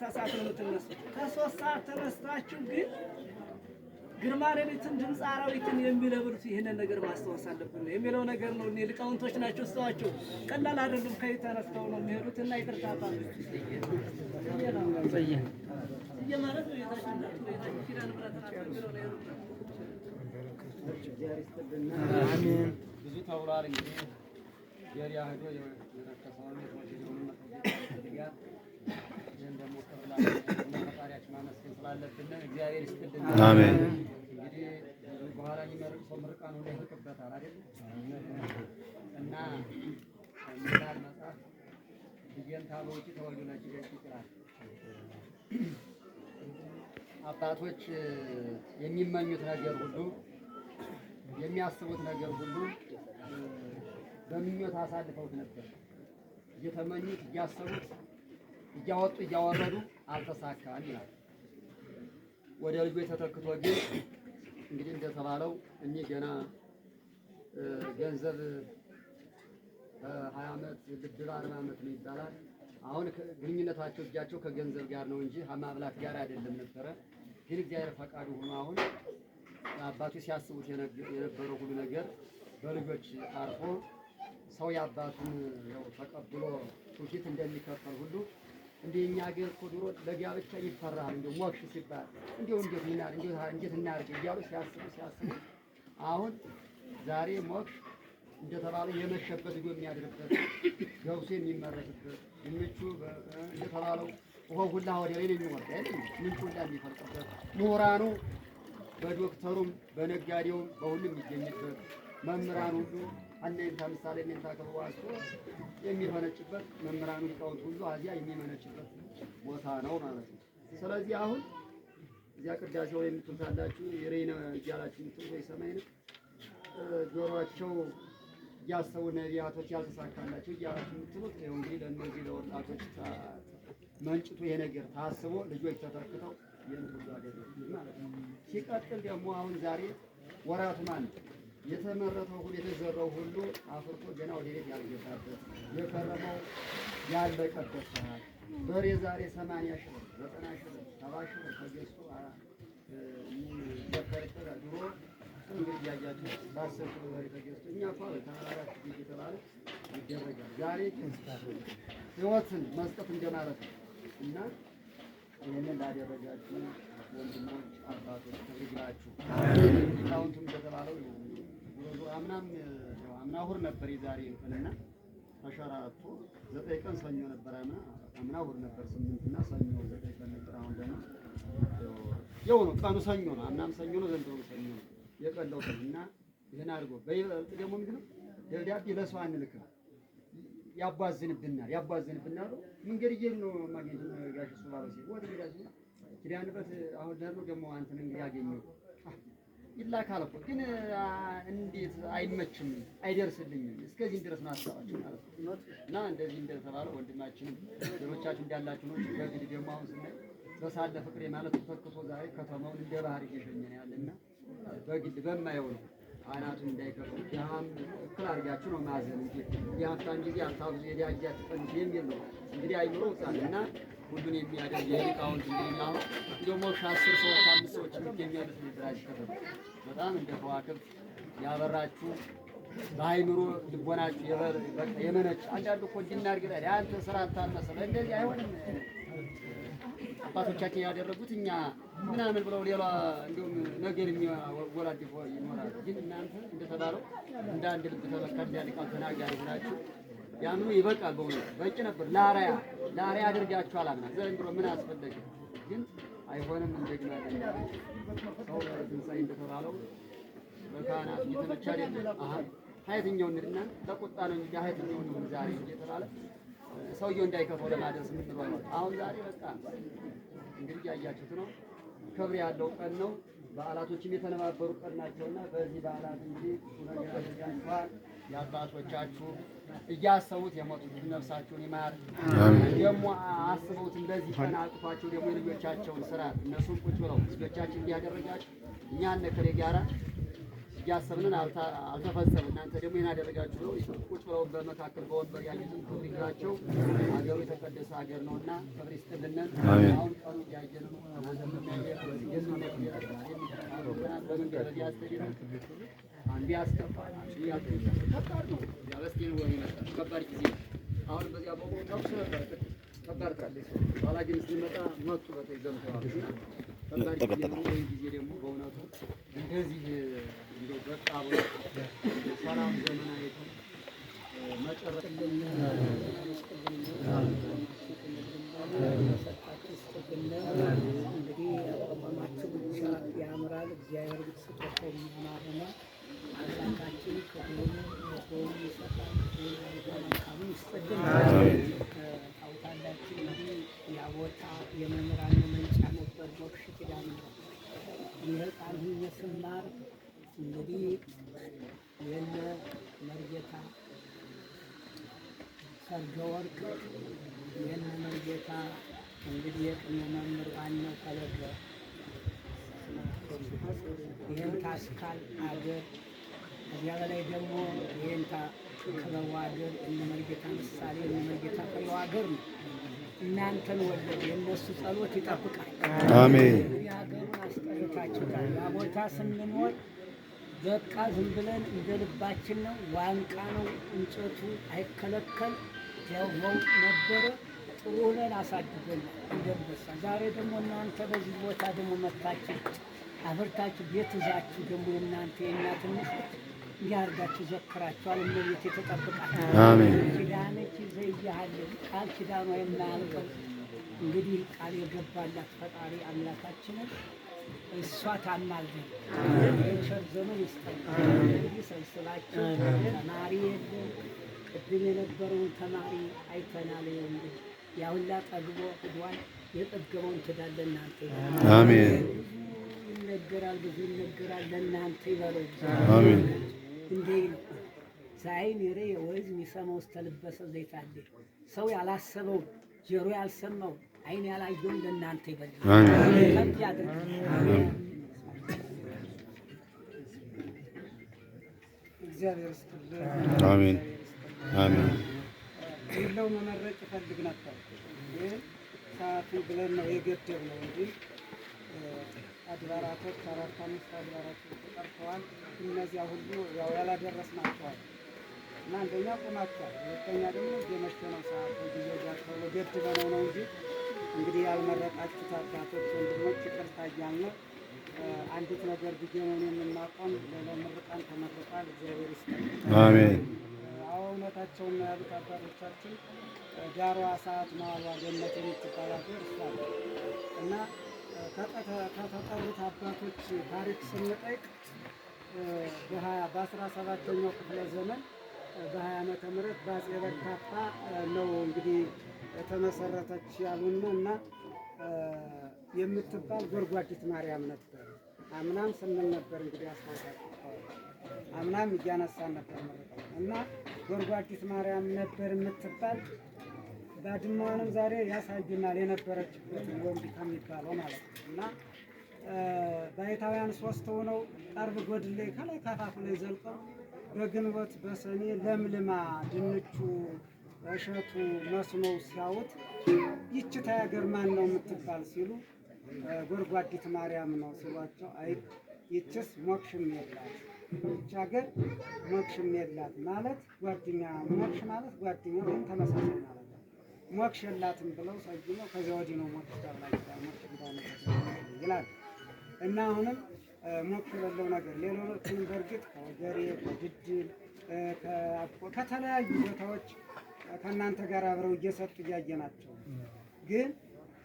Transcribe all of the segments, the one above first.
ተሰዓት ነው የምትነሱት። ከ3 ሰዓት ተነስታችሁ ግን ግርማ ሌሊትን ድምፅ አራዊትን የሚለብሉት ይህንን ነገር ማስታወስ አለብን የሚለው ነገር ነው። እኔ ሊቃውንቶች ናቸው ስተዋቸው ቀላል አይደሉም። ከየት ተነስተው ነው የሚሄዱት? እና ይቅርታ ማለት ብዙ ተብሏል። እንግዲህ የሪያ ሄዶ የረከሰውን ጋር ደግሞ ፈጣሪያችን ማመስገን ስላለብን እግዚአብሔር ይስጥልን። አሜን። እንግዲህ በኋላ የሚመርቅ ሰው ምርቃኑ ላይ ይልቅበታል አይደል? እና ምናል መጽሐፍ ዲየንታ በውጪ ተወልዶ ነጭ ይችላል። አባቶች የሚመኙት ነገር ሁሉ የሚያስቡት ነገር ሁሉ በምኞት አሳልፈውት ነበር። እየተመኙት እያሰቡት እያወጡ እያወረዱ አልተሳካም ይላል። ወደ ልጆች ተተክቶ ግን እንግዲህ እንደተባለው እኚህ ገና ገንዘብ 20 ዓመት ብድር 40 ዓመት ነው ይባላል። አሁን ግንኙነታቸው እጃቸው ከገንዘብ ጋር ነው እንጂ ማብላት ጋር አይደለም ነበረ። ግን እግዚአብሔር ፈቃዱ ሆኖ አሁን አባቱ ሲያስቡት የነበረው ሁሉ ነገር በልጆች አርፎ ሰው የአባቱን ያው ተቀብሎ ትውፊት እንደሚከፈል ሁሉ እንደኛ ሀገር እኮ ድሮ ለጋብቻ ይፈራል። እንደው ሞክሽ ሲባል እንዴት እናድርግ እያሉ ሲያስቡ አሁን ዛሬ ሞክሽ እንደተባለው የመሸበት ልጆ የሚያድርበት ገብሱ የሚመረትበት ምንጩ እንደተባለው ውሃው ሁላ ወደ ላይ የሚወርድ አይደል? ምንጩ ሁላ የሚፈልቅበት ምሁራኑ በዶክተሩም በነጋዴውም በሁሉም የሚገኝበት መምህራን ሁሉ አንዴንታ ምሳሌ እንታ ከዋስቶ የሚመነጭበት መምህራኑ ሊቃውንት ሁሉ አዚያ የሚመነጭበት ቦታ ነው ማለት ነው። ስለዚህ አሁን እዚያ ቅዳሴው የምትታላችሁ የሬና እያላችሁ የምትሉ የሰማይ ነው ጆሮአቸው እያሰቡ ነቢያቶች ያልተሳካላቸው እያላችሁ የምትሉት ይኸው እንግዲህ ለእነዚህ ለወጣቶች መንጭቱ ይሄ ነገር ታስቦ ልጆች ተተክተው የእንትሉ አደረጉ ማለት ነው። ሲቀጥል ደግሞ አሁን ዛሬ ወራቱ ማለት የተመረተው ሁሉ የተዘራው ሁሉ አፍርቶ ገና ወደ ቤት ያልገባበት የከረመው ያለቀበት ሰዓት በሬ ዛሬ 80 ሺህ ብር 90 ሺህ ብር 70 ሺህ ብር ተገዝቶ ተከርተረ ድሮ እንግዲህ ያያችሁ ባሰብ በሬ ተገዝቶ እኛ ፋል ተናራራች እየተባለ ይደረጋል። ዛሬ ህይወትን መስጠት እንደማለት ነው እና ይሄንን ላደረጋችሁ ወንድሞች አባቶች ተግባችሁ ሊቃውንቱም እንደተባለው አምናም አምና እሑድ ነበር የዛሬ እንትና ተሸራርቶ 9 ቀን ሰኞ ነበር። አምና እሑድ ነበር 8 እና ሰኞ 9 ቀን ነበር። አሁን ደግሞ ያው ነው ቀኑ ሰኞ ነው። አምናም ሰኞ ነው፣ ዘንድሮ ሰኞ ነው የቀለው እና ይሄን አድርጎ በይበልጥ ደግሞ ምንድነው ደብዳቤ ለሰው አንልክም ያባዝንብናል። መንገድ እየሄዱ ነው ማግኘት ጋሽ እሱ ባለው ሲል ወደ ጋሽ ኪዳንበት አሁን ደግሞ አንተን እንግዲህ ያገኘው ይላካል እኮ ግን እንዴት አይመችም አይደርስልኝም እስከዚህ ድረስ ማስተዋቸው ማለት ነው። እና እንደዚህ እንደተባለው ወንድማችንም ሌሎቻችሁ እንዳላችሁ ነው። በግድ ደግሞ አሁን ስናይ በሳለ ፍቅሬ ማለት ተከክቶ ዛሬ ከተማውን እንደ ባህር እየሸኘን ያለና በግድ በማየው ነው አናቱን እንዳይከፈው ያም እክል አድርጋችሁ ነው ማዘን እንጂ ያፍታን ጊዜ አታብዙ የዳጃችሁ ቀን የሚል ነው እንግዲህ አይምሮ ጻልና ሁሉን የሚያደርግ የሊቃውንት እንግዲህ አሁን ደግሞ 10 ሰዎች 5 ሰዎች የሚገኙበት ድራጅ ከተማ በጣም እንደ ከዋክብት ያበራችሁ በአይምሮ ልቦናችሁ የመነጭ አንዳንዱ እኮ እንድናርግላል አንተ ስራ አታመሰለ እንደዚህ አይሆንም። አባቶቻችን ያደረጉት እኛ ምናምን ብለው ሌላ እንደውም ነገር የሚወላድፎ ይኖራል። ግን እናንተ እንደተባለው እንደ አንድ ልብ ተመካከለ ያልቃል ተናጋሪ ሆናችሁ ያምኑ ይበቃል። በእውነት በቂ ነበር። ላሪያ አድርጋችሁ አላምና ዘንድሮ ምን አስፈለገ? ግን አይሆንም። እንደገና ሰው ለትንሳኤ እንደተባለው በካህናት እየተመቻ አይደለም። ሀያተኛው እንድና ተቆጣ ነው እንጂ ሀያተኛው ነው ዛሬ እየተባለ ሰውየው እንዳይከፈው ለማድረስ ምን ነው አሁን ዛሬ በቃ እንግዲህ ያያችሁት ነው። ክብር ያለው ቀን ነው። በዓላቶችም የተነባበሩ ቀን ናቸውና በዚህ በዓላት እንጂ ነገር ያድርጋችኋል። የአባቶቻችሁ እያሰቡት የሞቱት ነፍሳቸውን ይማር። ደግሞ አስበውት እንደዚህ ቀን አቅፏቸው ደግሞ የልጆቻቸውን ስራ እነሱን ቁጭ ብለው ልጆቻችን እንዲያደረጋችሁ እኛ እነ ከሌ ጋራ እያሰብንን አልተፈጸመም። እናንተ ደግሞ ይህን አደረጋችሁ ነው። ቁጭ ብለው በመካከል በወንበር ያሉትን ክብር ይግራቸው። ሀገሩ የተቀደሰ ሀገር ነውና ክብር ይስጥልን። አሁን ቀኑ እያየን ነው። በመንገድ ያስተገኝ አንዴ ያስከፋል፣ ከባድ ነው። ያበስቴን ወይ ይመጣል። ከባድ ጊዜ አሁን በዚያ ቦታው ነበር ከባድ ካለ ኋላ ግን ሲመጣ መጡ በተዘምተዋል። ከባድ ጊዜ ነው። ወይ ጊዜ ደግሞ በእውነቱ እንደዚህ እንደው በቃ ብሎ ሰላም ዘመን አይቶ መጨረሻ እንግዲህ አቋማችሁ ብቻ ያምራል። እግዚአብሔር ስጦታው የሚሆናልና አምላካችን ከሁሉ ከሁሉ ይሰጣል። መልካሙን ይስጥልን። ታውቃላችሁ እንግዲህ ያ ቦታ የመምህራን መንጫ ነበር። ሞክሽ ኪዳን ነው። ይህ ቃል ስማር እንግዲህ የነ መርጌታ ሰርገ ወርቅ የነ መርጌታ እንግዲህ የቅኔ መምህር ዋናው ፈለገ ይህን ታስካል አገር ከዚያ በላይ ደግሞ ይህን ክበቡ አገር እነ መርጌታ ምሳሌ እነ መርጌታ ክበቡ አገር ነው። እናንተን ወለድ የእነሱ ጸሎት ይጠብቃል። አሜን። ሀገሩን አስጠርታችሁታል። ያ ቦታ ስንኖር በቃ ዝም ብለን እንደ ልባችን ነው። ዋንቃ ነው፣ እንጨቱ አይከለከል ያው ነበረ። ጥሩ ብለን አሳድገን እንደምበሳ ዛሬ ደግሞ እናንተ በዚህ ቦታ ደግሞ መታችሁ አብርታችሁ ቤት ይዛችሁ ደግሞ እናንተ የኛ ትንሾች እንዲያርጋችሁ ዘክራችኋል። እመቤት የተጠብቃል። አሜን። ኪዳነች ዘይያሃል ቃል ኪዳኗ የማያልቀው እንግዲህ ቃል የገባላት ፈጣሪ አምላካችንን እሷ ታማልደን የቸር ዘመን ይስጠን። እንግዲህ ሰብስባችሁ ተማሪ የለም ቅድም የነበረውን ተማሪ አይተናል። እንግዲህ ያሁላ ጠግቦ ሂዷል። የጠገበውን ትዳር ለእናንተ አሜን። ይነገራል፣ ብዙ ይነገራል፣ ለእናንተ ይበለው አሜን። እንዴ ሳይን ይሬ ወይዝ የሚሰማው ስተልበሰ ዘይት አለ። ሰው ያላሰበው ጆሮ ያልሰማው አይን ያላየው ለእናንተ ይበለው አሜን። ከፍ ያድርግ አሜን። እግዚአብሔር ይስጥልን አሜን አሜን። ይለው መመረቅ ይፈልግ ነበር ግን ሰዓቱን ብለን ነው የገደብነው እንጂ አድባራቶች 4-5 አድባራቶች ተጠርተዋል። እነዚያ ሁሉ ያው ያላደረስናቸዋል እና አንደኛ ቆማቸዋል፣ ሁለተኛ ደግሞ የመሸ ነው ሰዓቱ ጊዜ ጋር ተብሎ ገድበነው ነው እንጂ እንግዲህ ያልመረቃችሁት አባቶች ወንድሞች ይቅርታ እያልን አንዲት ነገር ቢገኘን የምናቆም ለምርቃን ተመርቋል። እግዚአብሔር ይስጥልን አሜን። እውነታቸውን ያሉት አባቶቻችን ዳሯ ሰዓት መዋሏ ገነት የምትባል ሀገር እሷ እና ከተጠሩት አባቶች ታሪክ ስንጠይቅ በ17ኛው ክፍለ ዘመን በ20 ዓመተ ምህረት በአፄ በርካታ ነው እንግዲህ የተመሰረተች ያሉን እና የምትባል ጎርጓዲት ማርያም ነበር። አምናም ስንል ነበር እንግዲህ አስታውሳችሁ አምናም እያነሳን ነበር እና ጎርጓዲት ማርያም ነበር የምትባል ባድማዋንም ዛሬ ያሳዩናል የነበረችበት ወንድ ከሚባለው ማለት ነው። እና ባይታውያን 3 ሆነው ጠርብ ጎድሌ ከላይ ካፋፉ ላይ ዘልቀው በግንቦት በሰኔ ለምልማ ድንቹ እሸቱ መስኖ ሲያዩት ይህች ታያገር ማን ነው የምትባል ሲሉ ጎርጓዲት ማርያም ነው ሲሏቸው፣ አይ ይህችስ ሞክሽም የላት ይህች ሀገር ሞክሽም የላት ማለት ጓደኛ ሞክሽ ማለት ጓደኛ ወይም ተመሳሳይ ማለት ነው። ሞክሽ የላትም ብለው ሰይመው ከዚያ ወዲህ ነው ሞክሽ ተብላ ሞክሽ ይላል እና አሁንም ሞክሽ የሌለው ነገር ሌሎችንም በእርግጥ ከወገሬ ከድድል ከተለያዩ ቦታዎች ከእናንተ ጋር አብረው እየሰጡ እያየናቸው ግን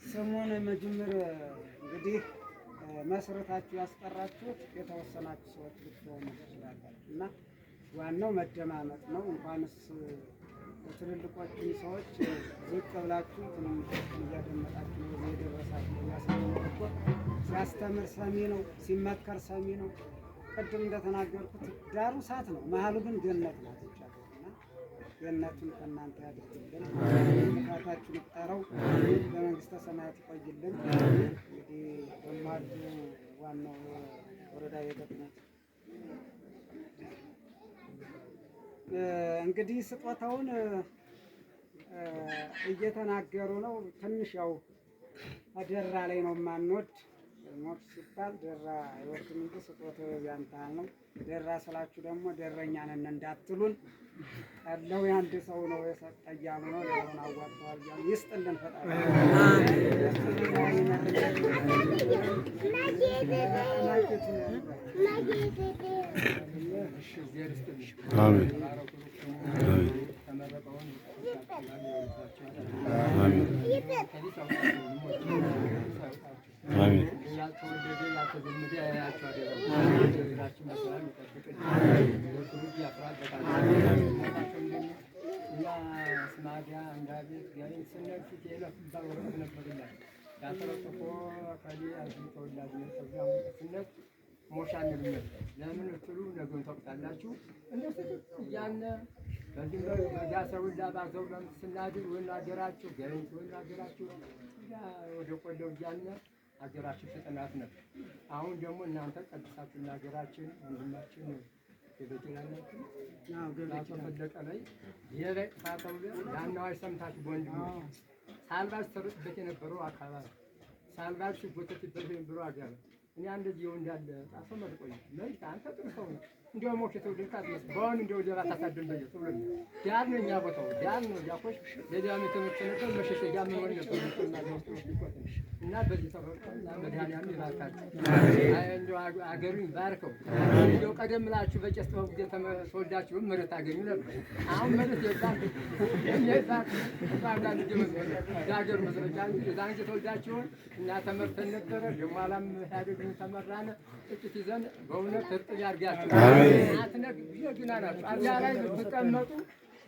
ስሙን መጀመር እንግዲህ መስረታችሁ ያስቀራችሁት የተወሰናችሁ ሰዎች ልትሆኑ ትችላላችሁ እና ዋናው መደማመጥ ነው። እንኳንስ ትልልቆቹን ሰዎች ዝቅ ብላችሁ ትንንሾቹን እያደመጣችሁ ነው የደረሳችሁ። ያሳየነው ሲያስተምር ሰሚ ነው፣ ሲመከር ሰሚ ነው። ቅድም እንደተናገርኩት ዳሩ እሳት ነው፣ መሀሉ ግን ገነት ናት ይቻላልና ገነቱን ከእናንተ ያድርግልን፣ ምክንያታችሁን ይቁጠረው፣ በመንግስተ ሰማያት ይቆይልን። እንግዲህ በማዱ ዋናው ወረዳ ቤተ ክህነት እንግዲህ ስጦታውን እየተናገሩ ነው። ትንሽ ያው ደራ ላይ ነው የማንወድ ሞት ሲባል ደራ አይወድም እንጂ ስጦታው ያንታል ነው። ደራ ስላችሁ ደግሞ ደረኛ ነን እንዳትሉን። ቀለው የአንድ ሰው ነው የሰጠ እያሉ ነው። ሌላውን አዋጥተዋል እያሉ ይስጥልን ፈጣሪ። አሜን አሜን ያልተወለደ ያልተዘመደ ያያቸው አይደለም። እኛ ስማዲያ እንዳቤት ገሬን ስነፊት የለፍታ ወረቀት ነበርላል ያተረጥፎ ከሌ አዝም ተወላጅ ነበር ስነት ሞሻ ነበር። ለምን እትሉ ነገን ታውቃላችሁ። እንደዚህ እያነ በዚህ በጋ ሰው ዳባዘው ለምስናድር ወናገራችሁ ገሬን ወናገራችሁ ያ ወደ ቆለው እያነ ሀገራችን ተጠናት ነበር። አሁን ደግሞ እናንተ ቀድሳችሁና ሀገራችን ወንድማችን የበጀላችሁ ገባችሁ ፈለቀ ላይ የለቅሳተው ያናው አይሰምታችሁ ወንድሙ ሳልባስ ተርጥበት የነበረው አካባቢ ሳልባስ ጎተትበት የነበረው አገር እኔ እንደዚህ እንዳለ ጣሰው መጥቆይ ለይ አንተ ጥሩ ሰው ነው እንደው ሞክተ ወደካት መስሎ ባውን እንደው ደባ ታሳደም በየ ተብሎ ዳር ነው ያ ቦታው ዳር ነው ያቆሽ ለዳም የተመሰነው መሸሸጊያ ምን ነበር እና በዚህ ተፈቀና መድኃኒዓለም ይባርካል። አይ እንደው አገሩን ባርከው እንደው ቀደም ብላችሁ በጨስተው ጊዜ ተወልዳችሁ መሬት አገኙ ነበር። አሁን መሬት ይባል የዛት ባንዳን ጀመረ ዳገር መስረጃ የዛን ጊዜ ተወልዳችሁ እና ተመርተን ነበረ ደግሞ አላም ያደግን ተመራነ ጥቂት ይዘን በእውነት እርጥብ ያርጋችሁ። አትነግ ይግና ናችሁ አዚያ ላይ ብትቀመጡ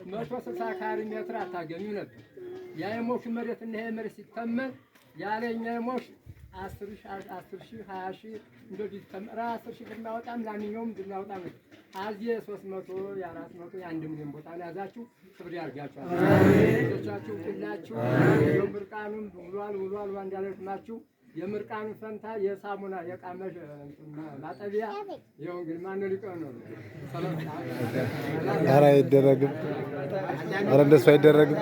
160 ካሬ ሜትር አታገኙ ነበር። ያ የሞሽ መሬት እና ይሄ መሬት ሲተመን ያለኛ የሞሽ 10,000 20,000 እንደዚህ ተመራ 10,000 ብናወጣም ላንኛውም ብናወጣም አዚየ 300 የ400 የ1 ሚሊዮን ቦታ ያዛችሁ ክብር ያርጋችሁ። ልጆቻችሁ ሁላችሁ የምርቃኑን ውሏል እንዳለችማችሁ የምርቃኑ ፈንታ የሳሙና የቃመሽ ማጠቢያ ይኸው እንግዲህ ማነው ሊቀር ነው። ኧረ አይደረግም። ኧረ እንደሱ አይደረግም።